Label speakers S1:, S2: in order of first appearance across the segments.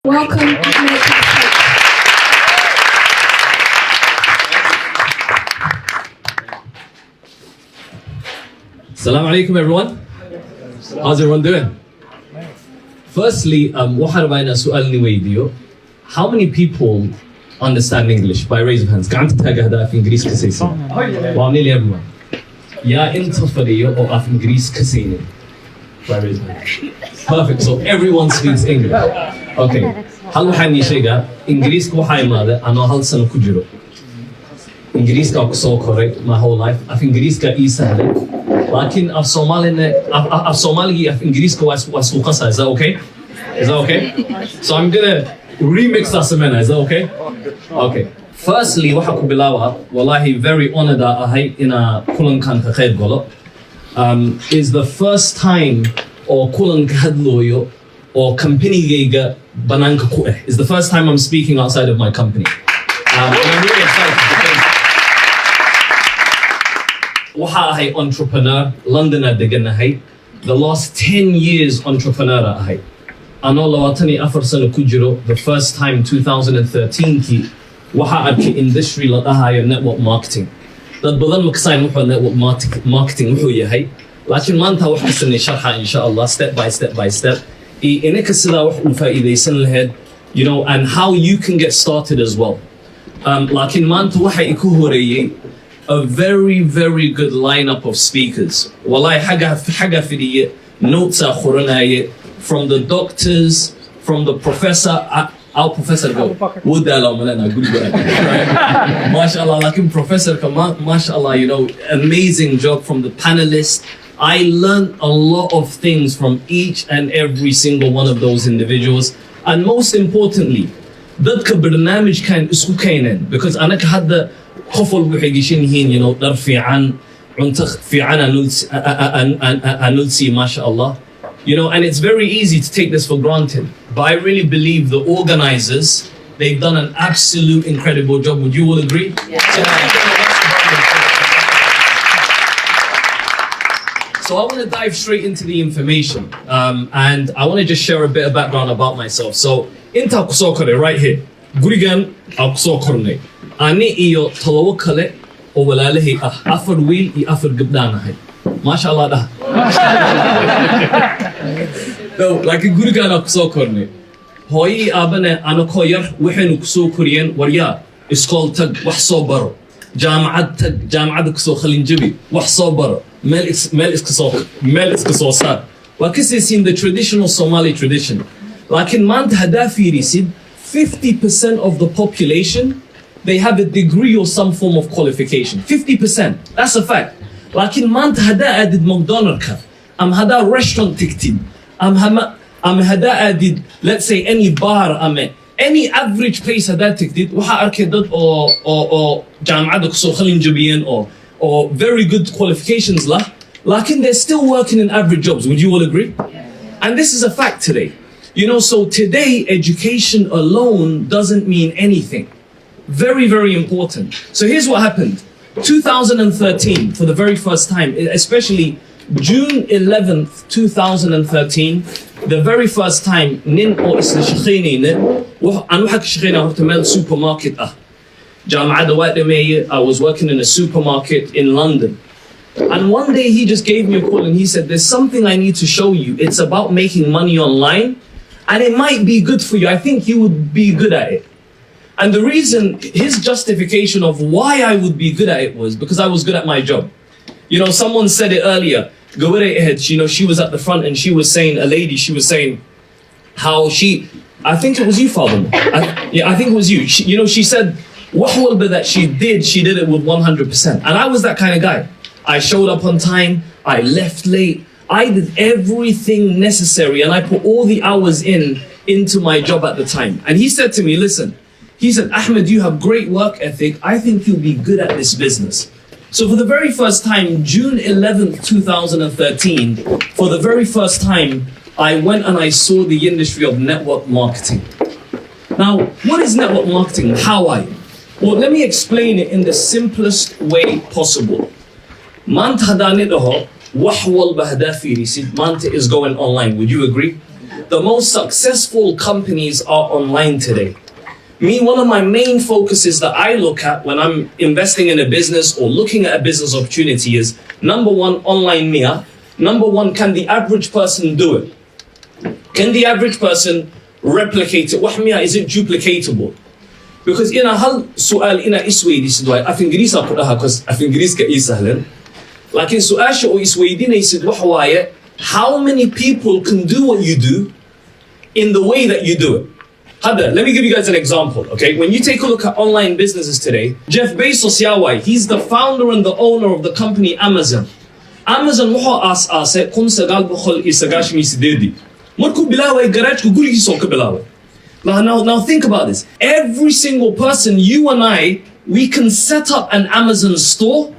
S1: Welcome, Ahmed.
S2: Assalamu alaikum everyone. How's everyone doing? Firstly, waxaan rabaa inaan su'aal ni weydiiyo. How many people understand English? By raise of hands. Gacanta taaga haddaa af Ingiriis ka saysan. Waa nearly everyone. Yaa inta fadhiyo oo af Ingiriis ka saynin? By raise of hands. Perfect. So everyone speaks English. Okay. Hal waxaan ii sheegaa Ingiriiska waxaa imaada anoo hal sano ku jiro. Ingiriiska ku soo koray my whole life. Af Ingiriiska ii sahlay. Laakiin af Soomaaligii af Ingiriiska waa isku qasa. Is that okay? Is that okay? So I'm gonna remix that semena. Is that okay? Okay. Firstly, waxaa ku bilaaba wallahi very honored ahay ina kulankan ka qayb galo. Is the first time oo kulanka hadlooyo oo companygayga banaanka ku eh. Is the first time I'm speaking outside of my company. And I'm really excited because waxaa ahay entrepreneur, London deganahay. The last 10 years entrepreneur ahay. Anoo 24 sano ku jiro, the first time 2013 waxaa arkay industry la dhahayo network marketing. Dad badan makasay wuxuu network marketing wuxuu yahay. Laakiin maanta wax kasanay sharxa insha Allah step by step. Inaka sida wax u faa'iideysan lahayd, you know, and how you can get started as well. Laakiin maanta waxa iku horeeyay a very good lineup of speakers. Wallahi haga fidiye notes qoranaya from the doctors, from the professor, our professor go wadala malana good right? Mashallah, laakiin professor kama mashallah, you know, amazing job from the panelists. I learned a lot of things from each and every single one of those individuals. And most importantly, dadka barnaamij kan isku keenan because anaka hadda qofol waxay gishin yihiin, you know, dar fiican, cunto fiican anulsi mashallah. You know, and it's very easy to take this for granted. But I really believe the organizers, they've done an absolute incredible job. Would you all agree? So I want to dive straight into the information, and I want to just share a bit of background about myself. So, inta kusokore right here, gurigan akusokorne. Ani iyo talawo kale oo walaalahay afar wiil iyo afar gabdhaan ahay. Mashallah dah. No, like gurigan akusokorne. Hooyi aabane anako yar waxaynu kusoo koriyeen waryaa iskool tag wax soo baro. Jaamacad tag jaamacad kusoo khalin jabi wax soo baro. Mel iska soo saar. Waa kasaysiin the traditional Somali tradition. Laakiin maanta haddaa fiirisid 50% of the population, they have a degree or some form of qualification. 50%. That's a fact. Laakiin maanta haddaa aadid McDonald's-ka, haddaa restaurant tigtid, haddaa aadid, let's say any bar, any average place haddaa tigtid, waxaa arkay dad oo jaamacadda kusoo khalin jabiyeen or very good qualifications lah, lakin they're still working in average jobs. Would you all agree? Yeah. And this is a fact today. You know, so today education alone doesn't mean anything. Very important. So here's what happened. 2013, for the very first time, especially June 11th, 2013, the very first time, nin oo isla shaqeynayna, aan waxa ka shaqeynaa horta meel supermarket ah. I was working in a supermarket in London. And one day he just gave me a call and he said, there's something I need to show you. It's about making money online and it might be good for you. I think you would be good at it. And the reason, his justification of why I would be good at it was because I was good at my job. You know, someone said it earlier, you know, she was at the front and she was saying, a lady, she was saying how I think it was you, Father. I think it was you. You know, she said, what that she did it with 100%. And I was that kind of guy. I showed up on time, I left late, I did everything necessary and I put all the hours into my job at the time. And he said to me, listen, he said, Ahmed, you have great work ethic. I think you'll be good at this business. So for the very first time, June 11th, 2013, for the very first time, I went and I saw the industry of network marketing. Now, what is network marketing? Well, let me explain it in the simplest way possible. Manta hadani daho, wax walba hadaa fiirisid, manta is going online. Would you agree? The most successful companies are online today. Me, one of my main focuses that I look at when I'm investing in a business or looking at a business opportunity is, number one, online Mia. Number one, can the average person do it? Can the average person replicate it? Wahmiya, is it duplicatable? Because ina hal su'al ina isweydiisid waay af ingiriis ku dhaha because af ingiriiska ii sahlan laakiin su'aasha oo isweydiinaysid waxa waaye how many people can do what you do in the way that you do it? Hada, let me give you guys an example, okay? When you take a look at online businesses today, Jeff Bezos Yawai, he's the founder and the owner of the company Amazon. Amazon wuxuu aasaasay 1998 markuu bilaaway garaajka gurigiisa oo ka bilaaway. Now think about this. Every single person, you and I, we can set up an Amazon store,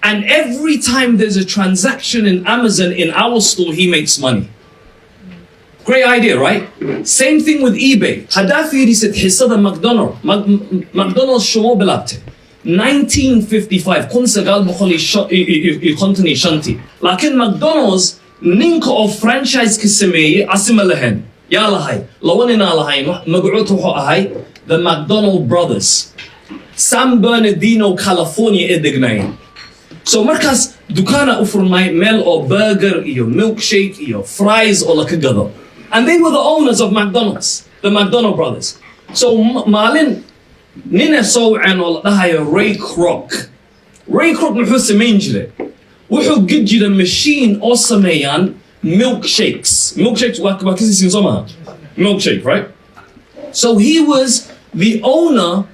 S2: and every time there's a transaction in Amazon in our store, he makes money. Great idea, right? Same thing with eBay. Hadafi said حصة McDonald's شو بلعته 1955 كون سجال بخلي يخنتني شنتي لكن McDonald's نينكو of franchise كسمية عسمة لهن يلا هاي لو أنا لهاي مقعوته هاي the McDonald brothers San Bernardino California إدقناين so مركز دكانة أفر ميل أو burger إيو milkshake إيو fries أو لكجذا and they were the owners of McDonald's the McDonald brothers so مالين نينا سوعن ولا هاي Ray Kroc محو سمين جله وحو قد جدا machine أو سميان milkshakes وكذا سنسمها milkshake right so he was the owner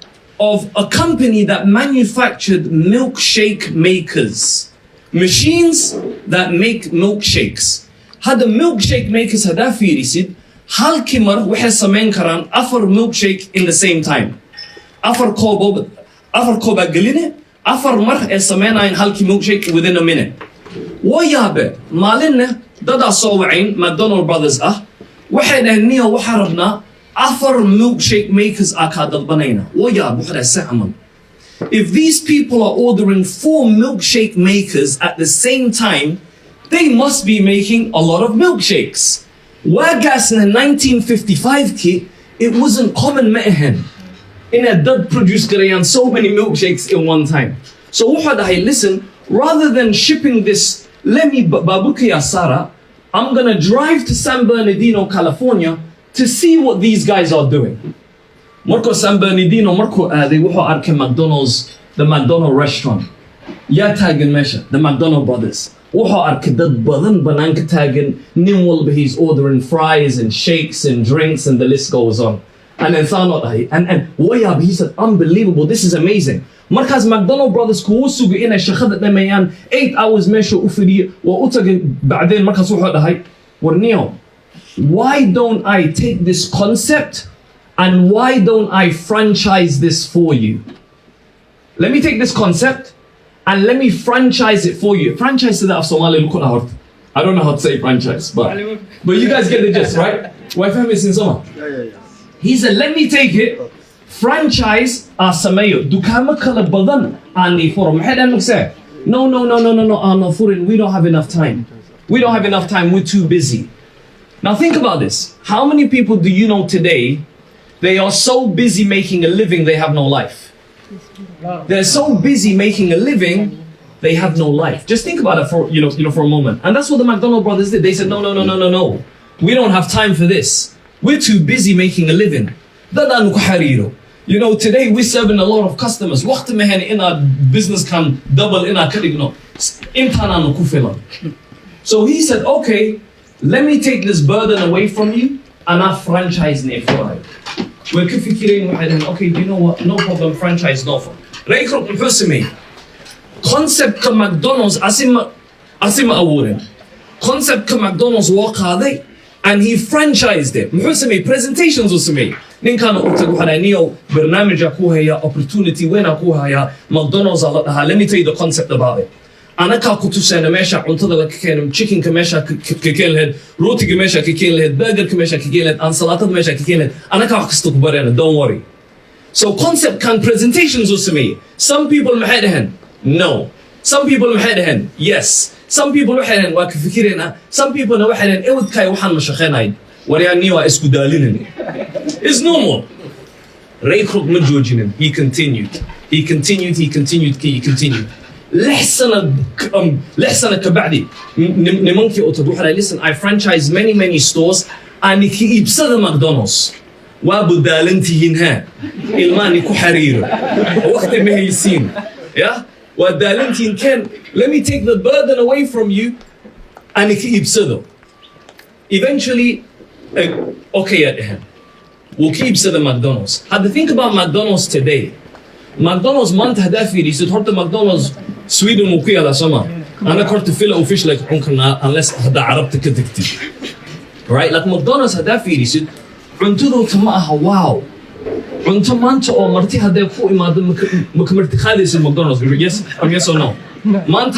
S2: of a company that manufactured milkshake makers machines that make milkshakes هذا milkshake makers هذا في ريسيد هل كمر وحي سمين كران أفر milkshake in the same time أفر كوبا قلينة أفر مرح سمينين هالكي milkshake within a minute ويابه مالنا دادا صوعين McDonald brothers وحينا هنيا وحربنا أفر milkshake makers أكاد البنينا ويابه وحدا سعمل if these people are ordering 4 milkshake makers at the same time they must be making a lot of milkshakes Wagas in 1955 key it wasn't common mehen in a dud produce Garayan so many milkshakes in one time so wahada listen rather than shipping this let me babuka ya Sara I'm gonna drive to San Bernardino California to see what these guys are doing Marco San Bernardino Marco they wuxuu arkay McDonald's the McDonald restaurant ya taagan meesha the McDonald brothers wuxuu arkay dad badan banaanka taagan nin walba he's ordering fries and shakes and drinks and the list goes on and then and wayab he said unbelievable this is amazing markaas McDonald brothers kuwa sugo inay shaqada dhameeyaan 8 hours meesha u fadhiyo waa u tagay bacdeen markaas wuxuu dhahay warniyo why don't I take this concept and why don't I franchise this for you let me take this concept and let me franchise it for you franchise to the AFSOOMAALI look at I don't know how to say franchise but you guys get the gist right why famous in summer he said let me take it franchise Sameeyay dukama kala badan ani forum head and say no foreign we don't have enough time we're too busy now think about this how many people do you know today they are so busy making a living they have no life they're so busy making a living they have no life just think about it for you know for a moment and that's what the McDonald brothers did they said no we don't have time for this we're too busy making a living you know, today we're serving a lot of customers. وقت ما هن in our business can double in our كده إمتحاننا كفلا. So he said, okay, let me take this burden away from you and I franchise نفرائي. We're كفكرين واحد okay, you know what? No problem, franchise no for. رأيكم الحسمي. Concept كماكدونالدز أسمع أورن. Concept كماكدونالدز واقع ذي and he franchised it. محسمي presentations وسمي. نين كانوا أقتقوا حنانيو برنامج أكوها يا opportunity وين أكوها يا McDonald's let me tell you the concept about it أنا كاكوتو سنة ماشا عنتظر لك كان chicken كماشا ككين لهد روتي كماشا ككين لهد burger كماشا ككين لهد أنسلاتة ماشا ككين لهد أنا كاكستوك برينا don't worry so concept كان presentations وسمي some people محيدهن no some people محيدهن yes some people محيدهن واكفكرينا some people محيدهن إود كاي وحن مشاخين هاي وريانيوا اسكو دالينني. It's normal. Ray Kroc ما جوجينن. He continued. لحسنة كبعدي نمونكي أوتبوح على listen I franchise many stores أني كي بسد ماكدونالدز وابو دالنتي هنا إلماني كحرير وقت ما هيسين يا ودالنتي كان let me take the burden away from you أني كي بسده eventually okay يا إهان وكي بسد ماكدونالدز هذا think about McDonald's today ماكدونالدز ما انت هدافي دي ستحط ماكدونالدز سويدن وكي على سما انا كنت فيلا وفيش لك ممكن unless هدا عربتك كتكتي right like ماكدونالدز هدافي دي ست عنتو تماها واو عنتو ما انت او مرتي هدا فوق ما مكمرتي خالص ماكدونالدز yes or no ما انت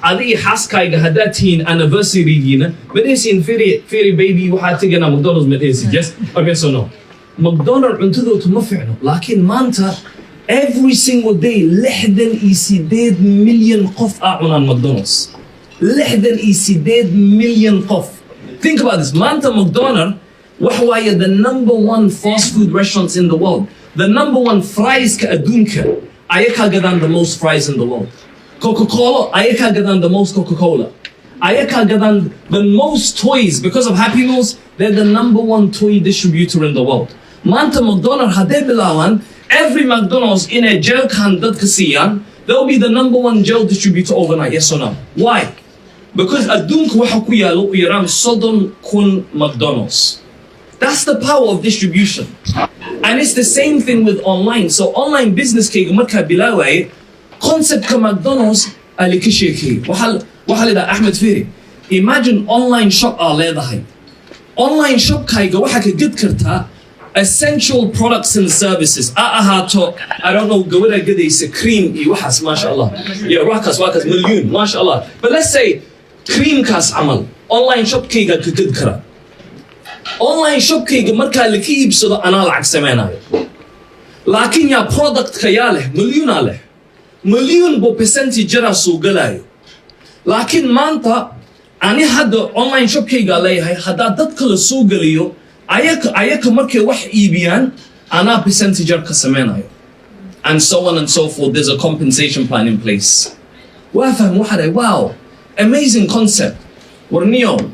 S2: هذه حاس كايغا هداتين anniversary جينا بديسين فيري بيبي وحاتيجنا ماكدونالدز مديسي yes or no ماكدونالدز عنتو تمفعنو لكن ما انت every single day لحدن يسيداد مليون قف أعلن ماكدونالدز لحدن يسيداد مليون قف think about this ما أنت ماكدونالدز وحوايا the number one fast food restaurants in the world the number one fries كأدونك أيكا قدان the most fries in the world Coca-Cola أيكا قدان the most Coca-Cola أيكا قدان the most toys because of Happy Meals they're the number one toy distributor in the world ما أنت ماكدونالدز هدي بلاوان every McDonald's in a gel can that kasiyan, they'll be the number one gel distributor overnight, yes or no? Why? Because adunk wahakuya lo iram sodon kun McDonald's. That's the power of distribution. And it's the same thing with online. So online business ke marka bilawa concept ka McDonald's ali kishiki. Wahal da Ahmed Firi. Imagine online shop leedahay. Online shop kayga waxa ka gid kartaa essential products and services. I don't know gawada gadaysa cream iyo waxas ma sha Allah. Yeah, wakas million ma sha Allah. But let's say cream kaas amal online shop kayga ka gid kara. Online shop kayga marka la ka iibsado ana lacag sameeynayo. Laakiin ya product ka yaa leh million bo percentage jara soo galayo. Laakiin maanta ani hadda online shop kayga leeyahay hadda dad kala soo galiyo ayaka markay wax iibiyaan ana percentage ka sameeynayo. And so on and so forth. There's a compensation plan in place. Wow, amazing concept. Warniyo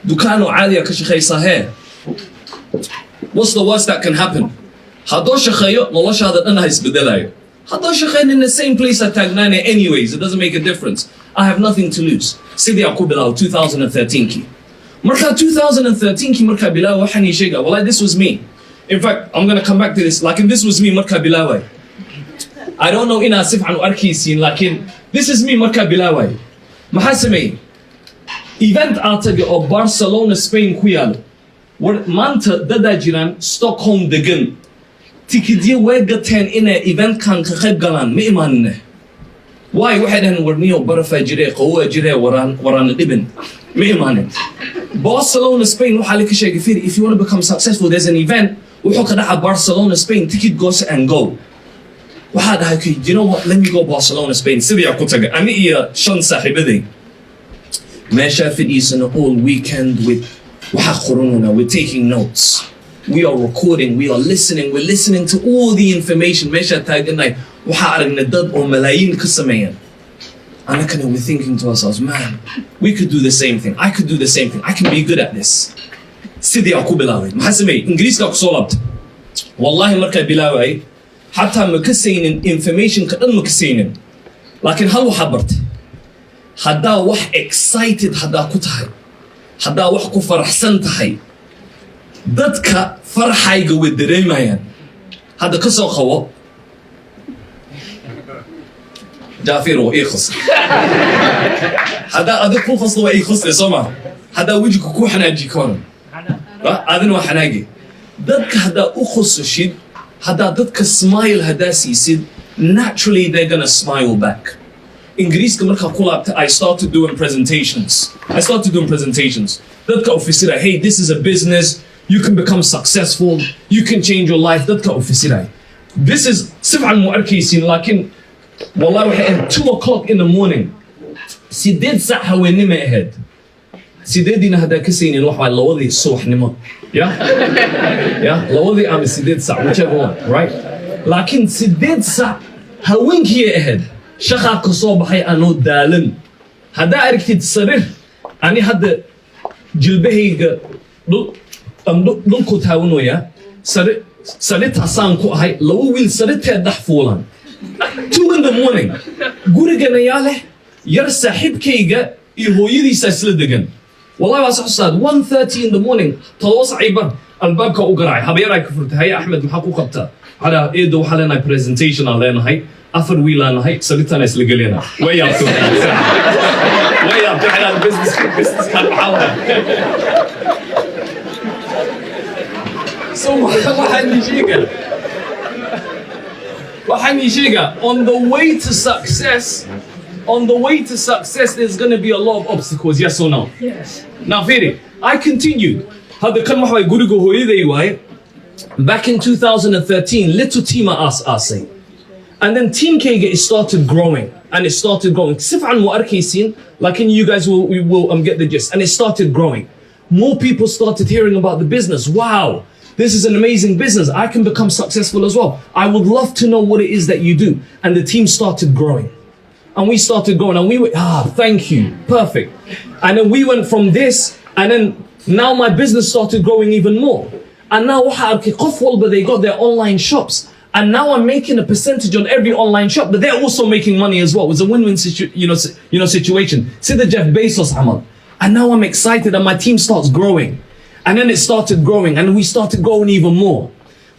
S2: dukano caadiya ka shaqeysa he. What's the worst that can happen? Hadoo shaqeeyo noloshaada dhan ha isbedelayo. Hadoo shaqeyn in the same place at taagnaan anyways, it doesn't make a difference. I have nothing to lose. Sidii aku bilaw 2013 ki. Marka 2013 ki marka bilaw waxaan ii sheegay wallahi this was me. In fact, I'm going to come back to this. Like this was me marka bilaw. I don't know ina sif aan arkaysiin laakiin this is me marka bilaw. Maxaa sameeyay? Event aataga oo Barcelona Spain ku yaalo. War maanta dada jiraan Stockholm degan. Tikidyo way gateen ina event kan ka qayb galaan ma imaanne. Why waxay dhahan warniyo barafa jirey qawa jirey waraan dhibin ma imaanin. Barcelona Spain waxa la ka sheegay fiir if you want to become successful there's an event wuxuu ka dhaca Barcelona Spain ticket goes and go. Waxa dhahay you know what let me go Barcelona Spain sidii ku tagay ani iyo shan saaxiibaday. Meesha fidisana all weekend with waxa qorona we're taking notes. We are recording, we are listening, we're listening to all the information. Meesha taaganay waxa aragna dad oo malaayiin ka sameeyaan. And we're thinking to ourselves, man, we could do the same thing. I could do the same thing. I can be good at this. Sidii aku bilaaway. Maxaa sameeyay? Ingiriiska ku soo laabtay. Wallahi markaa bilaaway, hatta ma ka saynin information ka dhan ma ka saynin. Laakiin hal waxa bartay. Haddaa wax excited haddaa ku tahay. Haddaa wax ku faraxsan tahay. Dadka farxayga way dareemayaan. Hadda ka soo qawo. جافير وإيخص هذا أذكر كل خصله وإيخص لسمع هذا وجهك كو حناجي كون هذا نوع حناجي ذاتك هذا أخص شيء هذا ذاتك smile هذا سيسيد naturally they're gonna smile back. إنجليز كمركا كولا I started doing presentations. ذاتك أوفيسيرا hey this is a business you can become successful you can change your life ذاتك أوفيسيرا this is سبعا مؤركيسين لكن والله at 2 o'clock in the morning. Sidid saha wenima ahead. sideedina haddaa ka saynin wax waa lawadii subaxnimo ya lawadii ama 8 sac whichever one right laakiin 8 sac haweenkii ahayd shaqaa ka soo baxay anoo daalan haddaa aragtid sariir ani hadda jilbahayga dhulku taawanooyaa sariirtaasaan ku ahay laba wiil sariirteed dhex fuulan 2 in the morning gurigana yaa leh yar saaxiibkayga iyo hooyadiisa isla degan wallahi waa saxsaad 1:30 in the morning todoba saciiban albaabka u garaacay habeeray ka furtay hay Ahmed maxaa ku qabtaa hada eedo waxa leenahay presentation aan leenahay afar wiil aan nahay sariirtana isla galena way yaabto على business kan maxaa so waxaan sheega on the way to success there's going to be a lot of obstacles yes or no yes now Firi I continued hada kan waxa way guriga hooyaday waay back in 2013 little team us and then team kega started growing and it started growing sifan mo arkaysin like you guys will get the gist and it started growing more people started hearing about the business wow this is an amazing business I can become successful as well I would love to know what it is that you do and the team started growing and we started growing and we were thank you perfect and then we went from this and then now my business started growing even more and now they got their online shops and now I'm making a percentage on every online shop but they're also making money as well. It's a win-win situation. See the Jeff Bezos Ahmed. And now I'm excited and my team starts growing. And then it started growing and we started growing even more.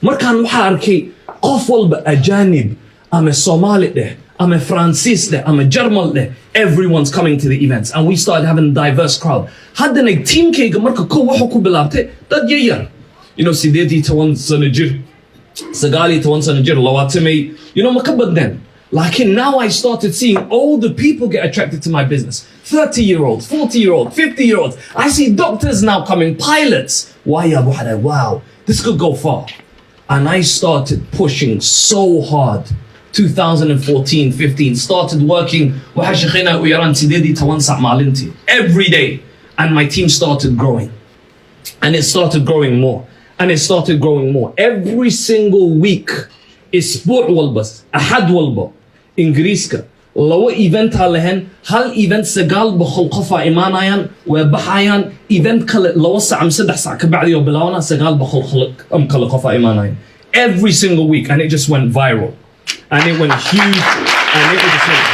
S2: Markaan waxaa arkay qof walba ajanib ama Somali leh ama Francis leh ama German leh everyone's coming to the events and we started having a diverse crowd. Haddana teamkayga marka kow waxa ku bilaabtay dad yar sideedii 10 sano jir Sagali to once and a Lawatime, Makabadden. Like now I started seeing older people get attracted to my business. 30-year-olds, 40-year-olds, 50-year-olds. I see doctors now coming, pilots. Why Abu Hada? Wow, this could go far. And I started pushing so hard. 2014, 15, started working every day. And my team started growing. And it started growing more. And it started growing more. Every single week, اسبوع والبس أحد والبا إنجليزكا لو إيفنت هالهن هل إيفنت سجال بخلقفة إيمانيان وبحيان إيفنت كل لو ساعة مسدح ساعة كبعد يوم بلاونا سجال بخلق كلقفة إيمانيان every single week and it just went viral and it went huge and it just went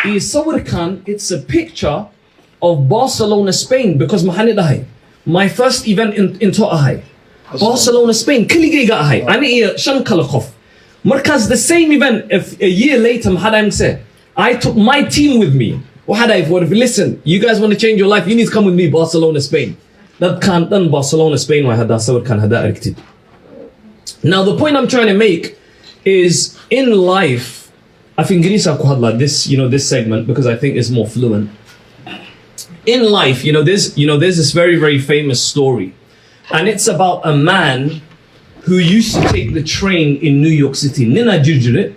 S2: huge. It's a picture of Barcelona, Spain because my first event in To'ahai. Barcelona, Spain. Kiligiga ahai. Ani shan kalakhof. Markaz the same event if a year later I took my team with me. Listen, you guys want to change your life, you need to come with me Barcelona, Spain. That can't done Barcelona, Spain Now the point I'm trying to make is in life I think this this segment because I think it's more fluent. In life, there's this very, very famous story. And it's about a man who used to take the train in New York City. Nina jirjire.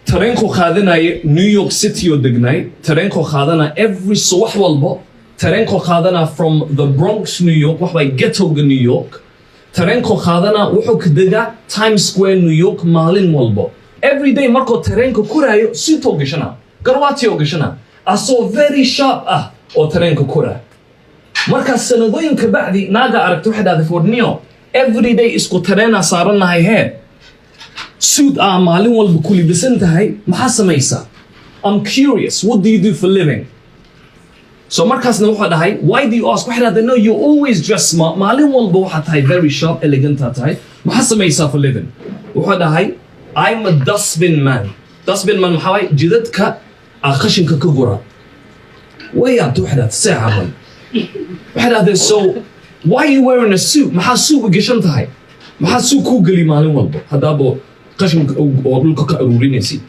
S2: Tarenko khadana New York City odignay. Tarenko khadana every suwah walba. Tarenko khadana from the Bronx, New York. Wahbay ghetto New York. Tarenko khadana wuxuu kadiga Times Square, New York. Maalin walba. Every day marko tarenko kurayo suito gashana. Garwatio gashana. Aso very sharp oo tareenka kura marka sanadooyinka bacdi naaga aragto waxaad foorniyo every day isku tareena saaranahay head suit maalin walba ku libisan tahay maxaa samaysaa I'm curious what do you do for living so markaasna waxa dhahay why do you ask waxaad no you always dress smart maalin walba waxa tahay very sharp elegant tahay maxaa samaysaa for living waxa dhahay I'm a dustbin man maxaa way jidadka qashinka ka gura way up to that saaban so why are you wearing a suit maxaa suuq gashan tahay maxaa suuq ku gali maalin walba hadaba qashinka oo dhulka ka aruurinaysi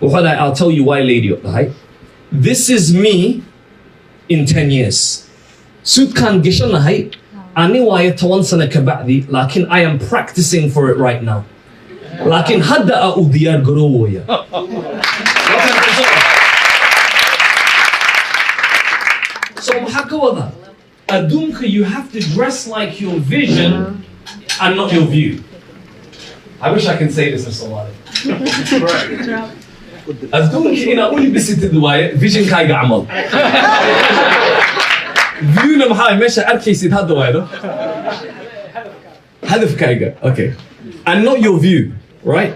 S2: I'll tell you why lady dhahay this is me in 10 years suit kan gashanahay ani waaye 10 sano ka bacdi laakiin I am practicing for it right now laakiin hadda u diyaar garowaya maxaa ka wada adduunka you have to dress like your vision and not your view. I wish I can say this in Somali. adduunka inaa u libisatid waaye visionkaaga camal. viewna maxaa meesha arkaysid hadda waaydo hadafkaaga. Okay, and not your view, right?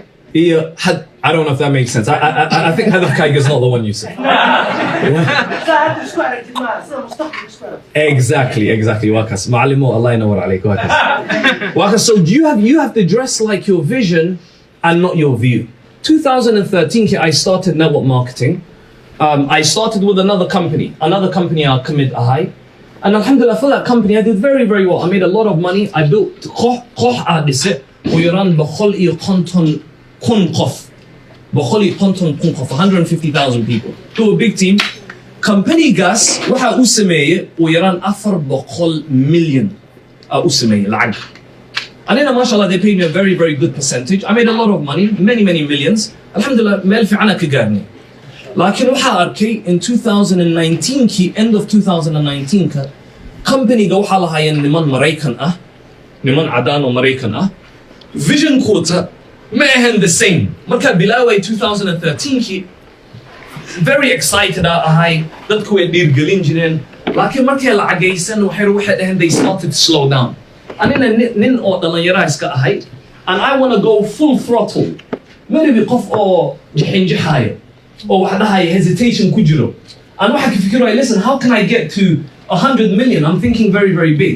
S2: I don't know if that makes sense. I think hadafkaaga is not the one you said. Exactly. Wakas. Ma'alimo, Allah yanawar alayk. Wakas. So you have to dress like your vision and not your view. 2013, I started network marketing. I started with another company I commit a high. And alhamdulillah, for that company, I did very, very well. I made a lot of money. I built بخلي قنطن قنقف 150,000 people. To a big team. Company gas waxa u sameeyay ويران أفر بقول million u sameeyay العقد. And then mashallah they paid me a very, very good percentage. I made a lot of money, many millions. Alhamdulillah ما في عنا كجارني. لكن waxa arkay in 2019 key end of 2019 ka company go waxa lahaayeen niman Maraykan niman cadaan oo Maraykan vision quota ما هن the same. marka bilaaway 2013 kii very excited ahay dadku way dhiirgelin jireen laakiin markay lacagaysan waxay dhaheen they started to slow down. anina nin oo dhalinyaro iska ahay and I want to go full throttle. maybe qof oo jixinjixayo oo wax dhahay hesitation ku jiro and waxa ka fikiray listen how can I get to 100 million. I'm thinking very, very big.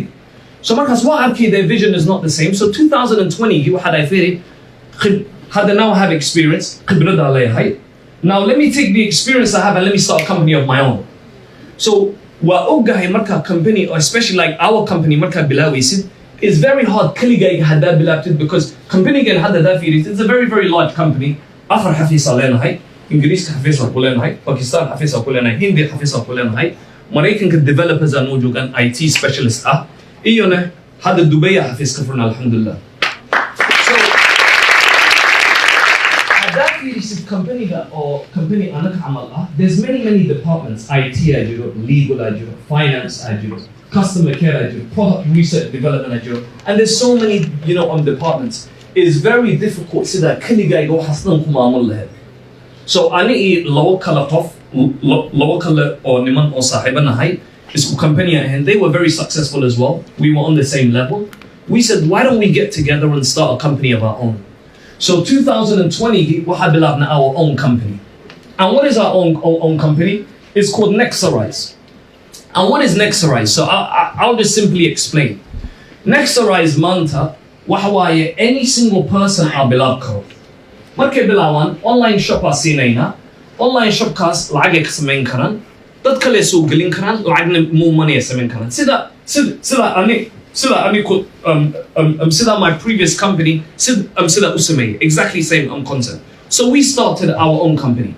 S2: So markas waa arkay their vision is not the same. So 2020 waxa ay fiiri had now have experience. Now let me take the experience I have and let me start a company of my own. So wa ogahay marka company, or especially like our company marka bilawaysid, is very hard kaligayga hada bilabtid because company gan hada dafirid. It's a very, very large company. Afar xafiisa leenahay, Ingiriiska xafiisa ku leenahay, Pakistan xafiisa ku leenahay, Hindi xafiisa ku leenahay, Maraykanka developers aan joogan IT specialist iyona hada Dubai xafiis ka furna alhamdulillah. Company or company anak amal there's many departments. IT legal finance customer care product research development and there's so many departments. It's very difficult to that kaligay go hasnan kumamul lahayd. So ani local or niman oo saaxiibanahay isku company and they were very successful as well. We were on the same level. We said why don't we get together and start a company of our own. So 2020, we have our own company. And what is our own company? It's called Nexarize. And what is Nexarize? So I'll just simply explain. Nexarize Manta, wahawaye any single person are bilabko. Marke bilawan, online shop asinayna, online shop kas lagek sameyn karan, dad kale soo gelin karan, lagna mo money sameyn karan. Sida my previous company, sida Sameeyay, exactly same concept. So we started our own company.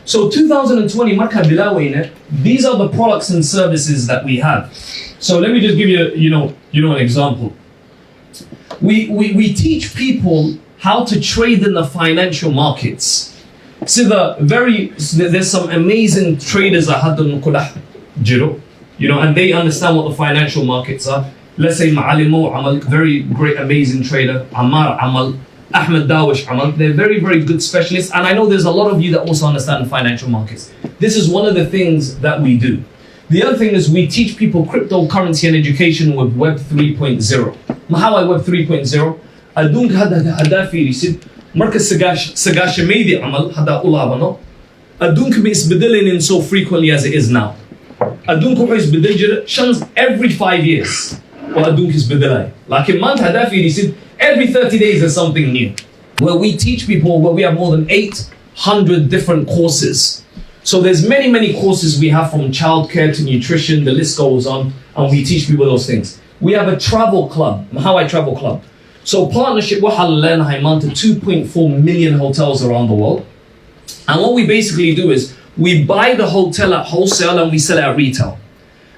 S2: So 2020, marka bilawayna, these are the products and services that we have. So let me just give you an example. We teach people how to trade in the financial markets. There's some amazing traders that had and they understand what the financial markets are. Let's say Ma'alimo Amal, very great, amazing trader. Ammar Amal, Ahmed Amal. They're very, very good specialists. And I know there's a lot of you that also understand financial markets. This is one of the things that we do. The other thing is we teach people cryptocurrency and education with Web 3.0. How Web 3.0? Adunk hada fiirisid marka sagaashameydii camal hada u laabano adduunka ma isbedelaynin so frequently as it is now. Adduunka wuxuu isbedel jira every 5 years. Or adduunka isbedelay. Laakiin maanta hada fiirisid every 30 days there's something new. Where we teach people, where we have more than 800 different courses. So there's many courses we have, from childcare to nutrition, the list goes on, and we teach people those things. We have a travel club, Mahawai Travel Club. So partnership with 2.4 million hotels around the world. And what we basically do is we buy the hotel at wholesale and we sell it at retail.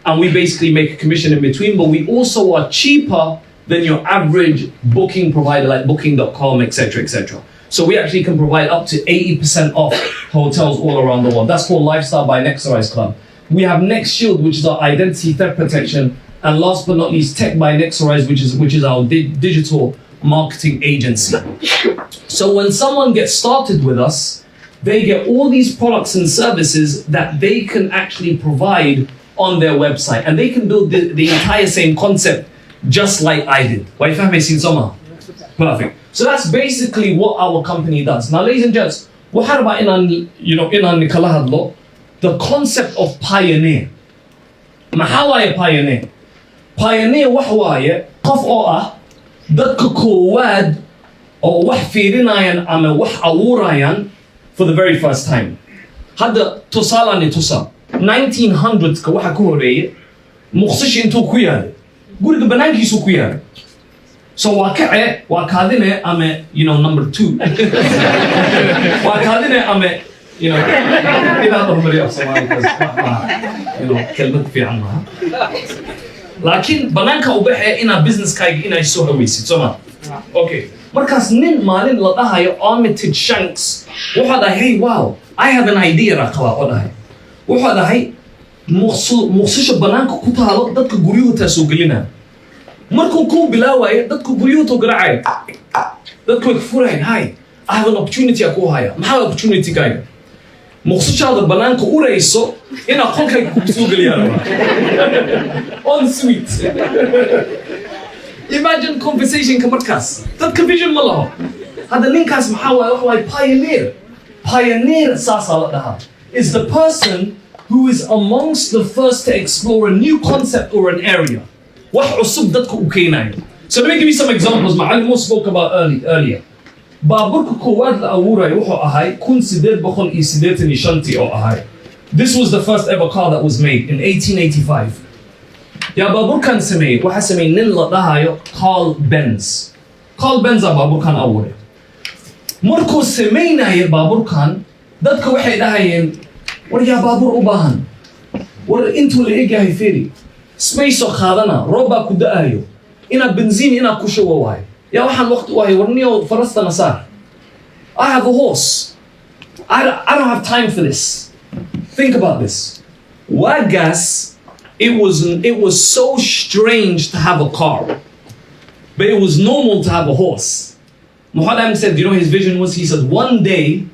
S2: And we basically make a commission in between, but we also are cheaper than your average booking provider like booking.com, etc. So we actually can provide up to 80% off hotels all around the world. That's called Lifestyle by Nexarize Club. We have Next Shield, which is our identity theft protection. And last but not least, Tech by Nexorize, which is our digital marketing agency. So when someone gets started with us, they get all these products and services that they can actually provide on their website. And they can build the entire same concept just like I did. Perfect. So that's basically what our company does. Now, ladies and gents, what about in the concept of pioneer? How are you pioneer? Pioneer وحواية قف أو ضد كواد أو وح فيرنايان أما وح أورايان for the very first time. هذا تصالني تصال 1900 كوح كوري مخصش إنتو كويا قولك بنانكي سو كويا so واقع وكادنا أما number 2 وكادنا أما إذا هذا هم رياض صومالي كلمة في عنها لكن بنانك وبحي إنا business كاي إنا يسوها ويسي سما okay مركز نين مالين لطاها يو Armitage Shanks وحدا hey wow I have an idea رقوا وحدا هي مخصوص بنانك كتها لطدك قريو تسوق لنا مركو كو بلاوي دتك قريو تقرعي دتك يكفورين هاي I have an opportunity أكو هاي ما have opportunity كاي مخصوص هذا بنانك أوريسو إنا قل كاي تسوق لنا on sweet imagine conversation كمركز دتك vision ملاه هذا لينكاس محاوى هو pioneer ساسا لها is the person who is amongst the first to explore a new concept or an area. So let me give you some examples. Ma'alimu spoke about earlier. This was the first ever car that was made in 1885. Ya babur kan Sameeyay, waxa Sameeyay nin la dhahayo Carl Benz. Carl Benz babur kan awure. Markuu sameynaya babur kan dadka waxay dhahayeen war ya babur u baahan. War intuu la egahay firi. Space oo qaadana rooba ku da'ayo. Ina benzin ina ku shubo waay. Ya waxaan waqti u hay warniyo farasta nasaar. I have a horse. I don't have time for this. Think about this. Wagas, it was so strange to have a car, but it was normal to have a horse. Muhammad said, you know, his vision was, he said, one day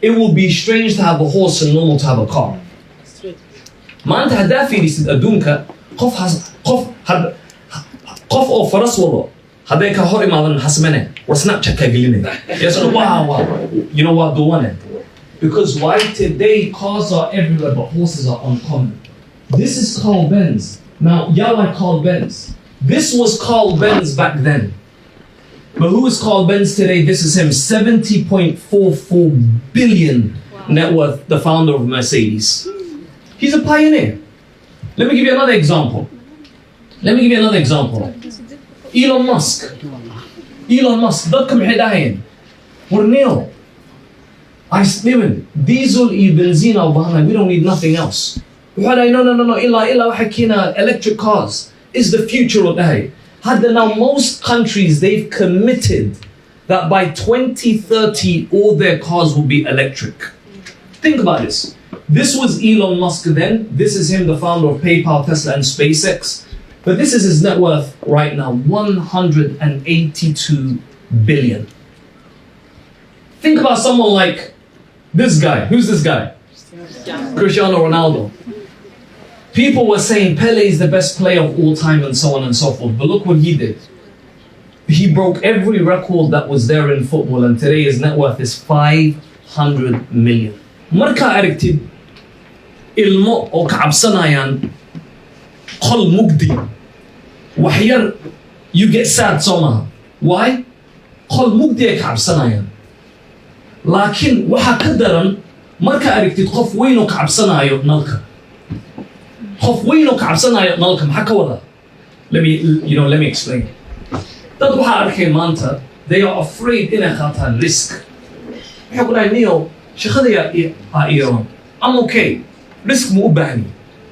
S2: it will be strange to have a horse and normal to have a car. ما أنت هدافي لسد أدونك قف أو فرس والله هذاك هوري ما ظن حسمنه وسناب شات كقلينه yes wow you know what do one because why today cars are everywhere but horses are uncommon. This is Carl Benz. Now y'all like Carl Benz. This was Carl Benz back then. But who is Carl Benz today? This is him, 70.44 billion net worth, the founder of Mercedes. He's a pioneer. Let me give you another example. Elon Musk. ضدكم حداين. ورنيو. I still diesel benzina وبهنا. We don't need nothing else. No. إلا وحكينا electric cars is the future of the day. Now most countries, they've committed that by 2030 all their cars will be electric. Think about this. This was Elon Musk then. This is him, the founder of PayPal, Tesla, and SpaceX. But this is his net worth right now, 182 billion. Think about someone like this guy. Who's this guy? Cristiano Ronaldo. People were saying Pele is the best player of all time and so on and so forth. But look what he did. He broke every record that was there in football, and today his net worth is 500 million. Marka aragtid ilmo oo kacabsanayaan qol mugdi waxyar you get sad somehow. Why? Qol mugdi ay kacabsanayaan. Laakiin waxa ka daran marka aragtid qof weyn oo kacabsanayo nalka. Qof weyn oo kacabsanayo nalka maxaa ka wada? Let me explain. Dad waxa arkay maanta, they are afraid inay qaataan risk. Waxay ku dhahay niyo shaqadaya I'm okay. Risk mu u baahni.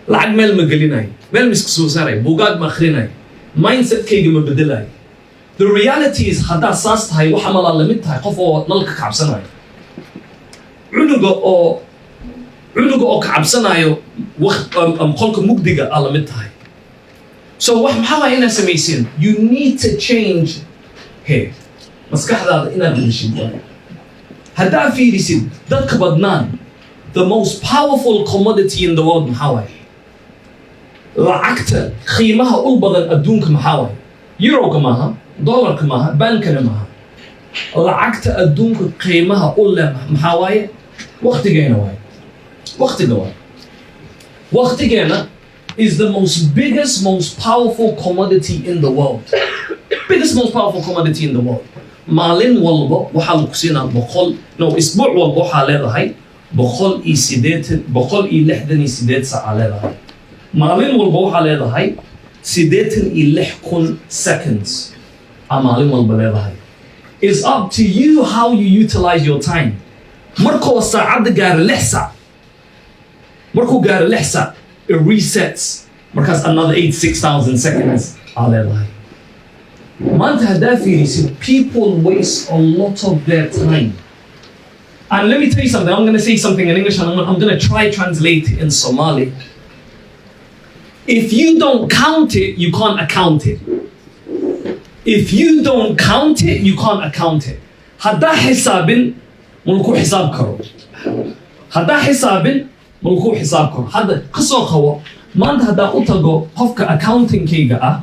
S2: Lacag meel ma gelinay. Meel miska soo saaray. Buugaag ma akhrinay. Mindset-kayga ma bedelay. The reality is haddaa saas tahay waxa malaa la mid tahay qof oo nalka kacabsanayo. Cunuga oo kacabsanayo qolka mugdiga aa la mid tahay. So wax maxaa waay inaad samaysin? You need to change here. maskaxdaada inaad bedeshid waay. haddaa fiirisid dadka badnaan, the most powerful commodity in the world maxaa waay? lacagta qiimaha u badan adduunka maxaa waay? Euroga maaha, dollarka maaha, baankana maaha. lacagta adduunka qiimaha u leh maxaa waaye? waqtigeena waaye. waqtiga waaye. waqtigeena is the biggest, most powerful commodity in the world. biggest, most powerful commodity in the world. maalin walba waxaa lagu siinaa isbuuc walba waxaa leedahay 168 saaca leedahay. maalin walba waxaa leedahay 86,000 seconds aa maalin walba leedahay. It's up to you how you utilize your time. markuu saacadda gaaro 6 saac, markuu gaaro 6 saac, it resets. markaas another 86,000 seconds aa leedahay. maanta haddaa fiirisid, people waste a lot of their time. And let me tell you something. I'm going to say something in English and I'm going to try translate it in Somali. If you don't count it, you can't account it. If you don't count it, you can't account it. Hadda hisabin, mulku hisab karo. Hadda hisabin, mulku hisab karo. Hadda kasoo qawo, maanta hadda u tago qofka accounting-kayga ah,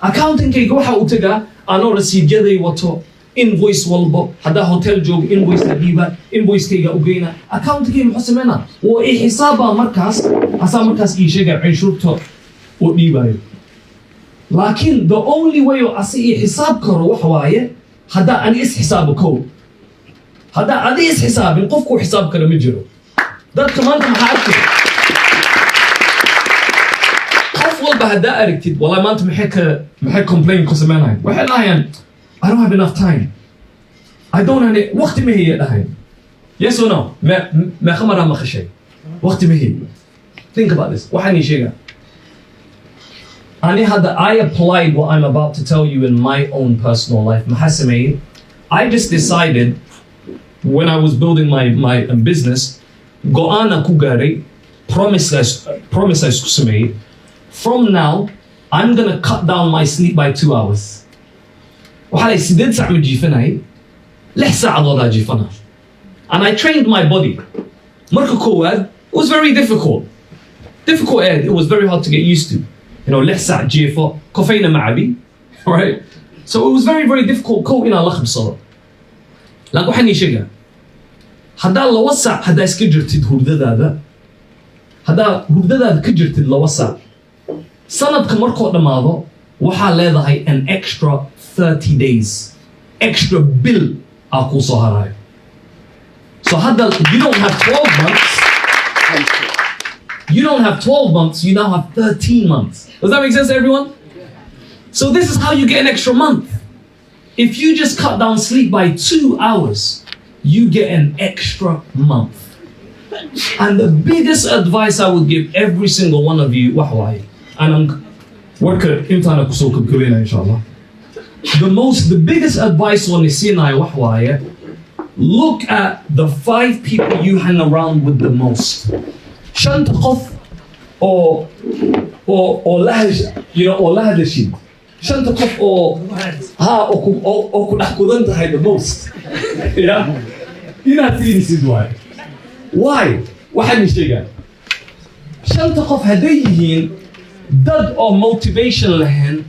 S2: accounting-kayga waxa u tagaa anoo rasiidyaday wato, invoice walbo, hadda hotel joog, invoice la dhiiba, invoice-kayga u geyna. Accounting-kayga muxuu sameynaa? Waa i xisaaba markaas, asaa markaas ii sheega canshuurta u dhiibayo. laakiin the only way oo asi ii xisaab karo waxa waaye haddaa ani is xisaabo kow. haddaa adi is xisaabin qofkuu xisaab kale ma jiro. dadka maanta maxaa arkay? qof walba haddaa aragtid, wallahi maanta maxay complain ku sameynayan? waxay lahayaan I don't have enough time. I don't have waqti ma haya dhahayn. Yes or no? meeqa maraa maqashay? waqti ma haya. Think about this. waxaan ii sheegaa. I applied what I'm about to tell you in my own personal life. Sameeyay, I just decided when I was building my business, go'aana ku gaaray, promises ku sameeyay. From now, I'm going to cut down my sleep by 2 hours. waxaa lay 8 saac ma jiifanay, 6 saacadoodaa jiifana. And I trained my body. marka koowaad, it was very difficult. It was very hard to get used to. 6 saac jiifo, kofayna ma cabi, right? So it was very, very difficult kow inaan la qabsado. laakiin waxaan ii sheegaa, haddaa 2 saac haddaa iska jirtid hurdadaada, haddaa hurdadaada ka jirtid 2 saac, sanadka markoo dhammaado waxaa leedahay an extra 30 days, extra bill aa kuu soo harayo. So hadda you don't have 12 months. You don't have 12 months, you now have 13 months. Does that make sense to everyone? So this is how you get an extra month. If you just cut down sleep by 2 hours, you get an extra month. And the biggest advice I would give every single one of you, wallahi, and I'm working imtihana kusoo kabkabeena inshallah. The biggest advice on Sinai wallahi, look at the 5 people you hang around with the most. shanta qof oo la hadashid, shanta qof oo ku dhex kudan tahay the most. inaad fiirisid waay. Why? waxaan ii sheegaa, shanta qof hadday yihiin dad oo motivation lahayn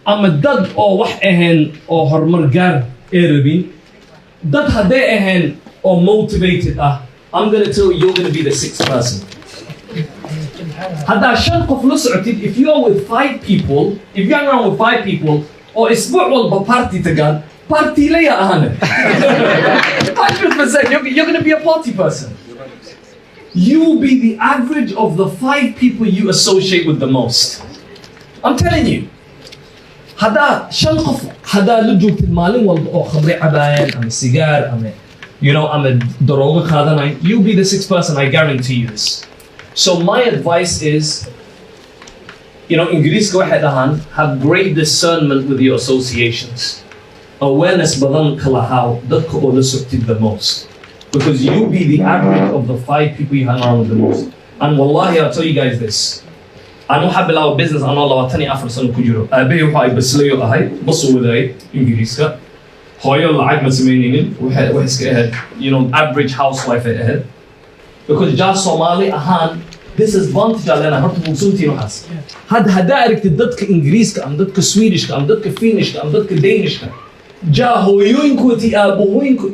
S2: ama dad oo wax ahayn oo horumar gaar ee rabin, dad hadday ahayn oo motivated ah, I'm going to tell you, you're going to be the 6th person. haddaa 5 qof la socotid, if you're with 5 people, if you're around with 5 people, oo isbuuc walba party tagaan, party laya ahane. 100%, you're going to be a party person. You will be the average of the 5 people you associate with the most. I'm telling you. haddaa 5 qof haddaa la joogtid maalin walba oo khamri cabaayaan ama sigaar ama I'm a darooga qaadanay, you'll be the 6th person, I guarantee you this. So my advice is, Ingiriiska waxay dhahaan, have great discernment with your associations. Awareness badan ka lahaw dadka oo la soctid the most. Because you'll be the average of the 5 people you hang around with the most. And wallahi, I'll tell you guys this. أنا حاب لو business أنا الله وطني أفر سنة كجرو. أبي وحاي بسليو أهاي بصوا ذاي إنجليزكا. هاي الله عاد مسمينين وحس كأهد. You know, average housewife أهد. Because جا Somali أهان disadvantage علينا هرت بوصلتي نحس. هذا إرك تدتك إنجليزكا أم دتك سويدشكا أم دتك فينشكا أم دتك دينشكا. جا هوينكو تي أبوينكو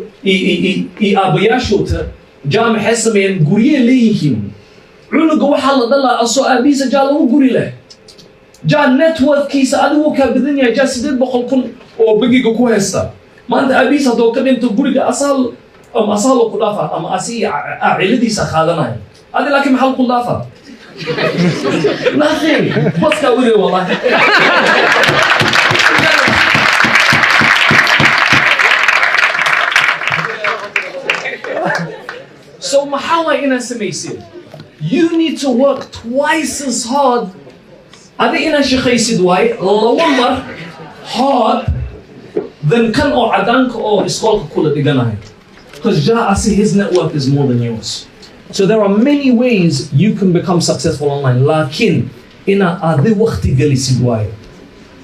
S2: أبياشوته جا محسن من قرية ليهم. عنق وحلا ضل أصو أبيس جاله وقولي له جا نتورك كيس أدو كبدنيا جا سيد بقول كل أو بيجي كوه هستا ما أنت أبيس هذا كده أنت قولي أصل أم أصل كلافة أم أسي عيلتي سخالنا هذا لكن محل كلافة nothing بس كأولي والله so محاولة إنا سميسين you need to work twice as hard. I think in Sharaxaya way, lower hard than can or adank or iskol kula diganahay. Because I see his network is more than yours. So there are many ways you can become successful online. Lakin ina adi waqti galisid way.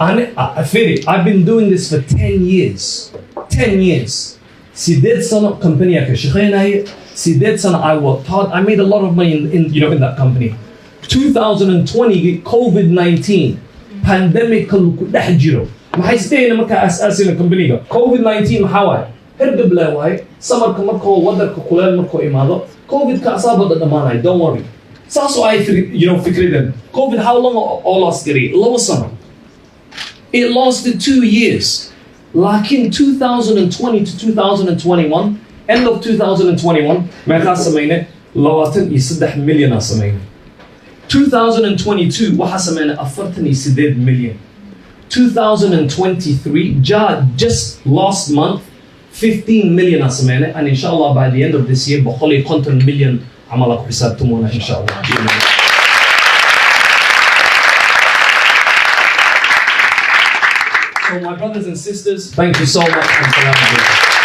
S2: I've been doing this for 10 years. 10 years. Sided sana company ka Sharaxaya. See, that's when I worked hard. I made a lot of money in that company. 2020, COVID-19, pandemic كله ما حيستين ما كأساس in a company. COVID-19 حوالي هرب بلا واي سمر كمركو ودر كقلال مركو إماده COVID كأصابة الدمانة. Don't worry. So I فكري them. COVID how long all lost it? Low summer. It lasted 2 years. Lakin 2020 to 2021. End of 2021, ماذا سمينا؟ لواتن يصدح مليون سمينا. 2022 واحد سمينا أفرتني سداد مليون. 2023 just last month 15 million سمينا and إن شاء الله by the end of this year بخلي كونتن مليون عملك حساب تمونا إن شاء الله. So my brothers and sisters, thank you so much for collaborating.